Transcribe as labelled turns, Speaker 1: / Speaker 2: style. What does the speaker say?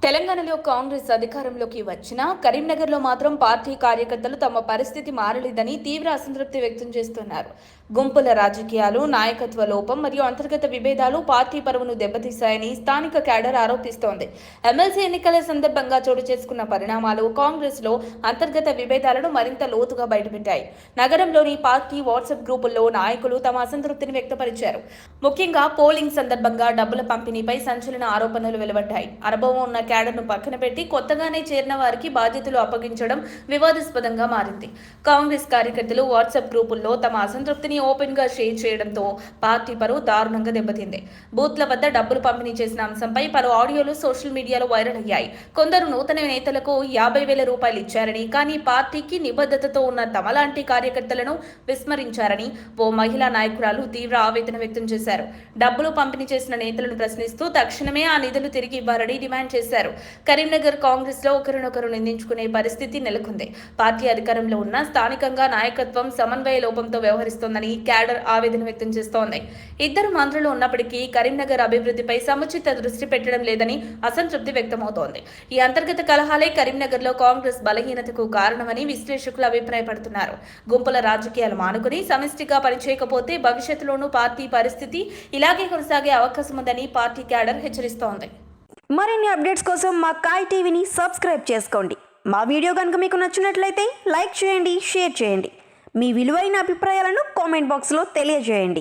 Speaker 1: తెలంగాణలో కాంగ్రెస్ అధికారంలోకి వచ్చినా కరీంనగర్లో మాత్రం పార్టీ కార్యకర్తలు తమ పరిస్థితి మారలేదని తీవ్ర అసంతృప్తి వ్యక్తం చేస్తున్నారు. గుంపుల రాజకీయాలు, నాయకత్వ లోపం మరియు అంతర్గత విభేదాలు పార్టీ పరువును దెబ్బతీశాయని స్థానిక క్యాడర్ ఆరోపిస్తోంది. ఎమ్మెల్సీ ఎన్నికల సందర్భంగా చోటు చేసుకున్న పరిణామాలు కాంగ్రెస్లో అంతర్గత విభేదాలను మరింత లోతుగా బయటపెట్టాయి. నగరంలోని పార్టీ వాట్సాప్ గ్రూపుల్లో నాయకులు తమ అసంతృప్తిని వ్యక్తపరిచారు. ముఖ్యంగా పోలింగ్ సందర్భంగా డబ్బుల పంపిణీపై సంచలన ఆరోపణలు వెలువడ్డాయి. అనుభవం ఉన్న క్యాడర్ను పక్కన పెట్టి కొత్తగానే చేరిన వారికి బాధ్యతలు అప్పగించడం వివాదాస్పదంగా మారింది. కాంగ్రెస్ కార్యకర్తలు వాట్సాప్ గ్రూపుల్లో తమ అసంతృప్తిని ఓపెన్ గా షేర్ చేయడంతో పార్టీ పరువు దారుణంగా దెబ్బతింది. బూత్ల వద్ద డబ్బులు పంపిణీ చేసిన అంశంపై పలు ఆడియోలు సోషల్ మీడియాలో వైరల్ అయ్యాయి. కొందరు నూతన నేతలకు 50,000 రూపాయలు ఇచ్చారని, కానీ పార్టీకి నిబద్ధతతో ఉన్న తమలాంటి కార్యకర్తలను విస్మరించారని ఓ మహిళా నాయకురాలు తీవ్ర ఆవేదన వ్యక్తం చేశారు. డబ్బులు పంపిణీ చేసిన నేతలను ప్రశ్నిస్తూ తక్షణమే ఆ నిధులు తిరిగి ఇవ్వాలని డిమాండ్ చేశారు. కరీంనగర్ కాంగ్రెస్ లో ఒకరినొకరు నిందించుకునే పరిస్థితి నెలకొంది. పార్టీ అధికారంలో ఉన్న స్థానికంగా నాయకత్వం సమన్వయ లోపంతో వ్యవహరిస్తోందని క్యాడర్ ఆవేదన వ్యక్తం చేస్తోంది. ఇద్దరు మంత్రులు ఉన్నప్పటికీ కరీంనగర్ అభివృద్ధిపై సముచిత దృష్టి పెట్టడం లేదని అసంతృప్తి వ్యక్తమవుతోంది. ఈ అంతర్గత కలహాలే కరీంనగర్ లో కాంగ్రెస్ బలహీనతకు కారణమని విశ్లేషకులు అభిప్రాయపడుతున్నారు. గుంపుల రాజకీయాలు మానుకుని సమిష్టిగా పనిచేయకపోతే భవిష్యత్తులోనూ పార్టీ పరిస్థితి ఇలాగే కొనసాగే అవకాశం ఉందని పార్టీ క్యాడర్ హెచ్చరిస్తోంది.
Speaker 2: మరిన్ని అప్డేట్స్ కోసం మా కాయ్ టీవీని సబ్స్క్రైబ్ చేసుకోండి. మా వీడియో కనుక మీకు నచ్చినట్లయితే లైక్ చేయండి, షేర్ చేయండి. మీ విలువైన అభిప్రాయాలను కామెంట్ బాక్స్లో తెలియజేయండి.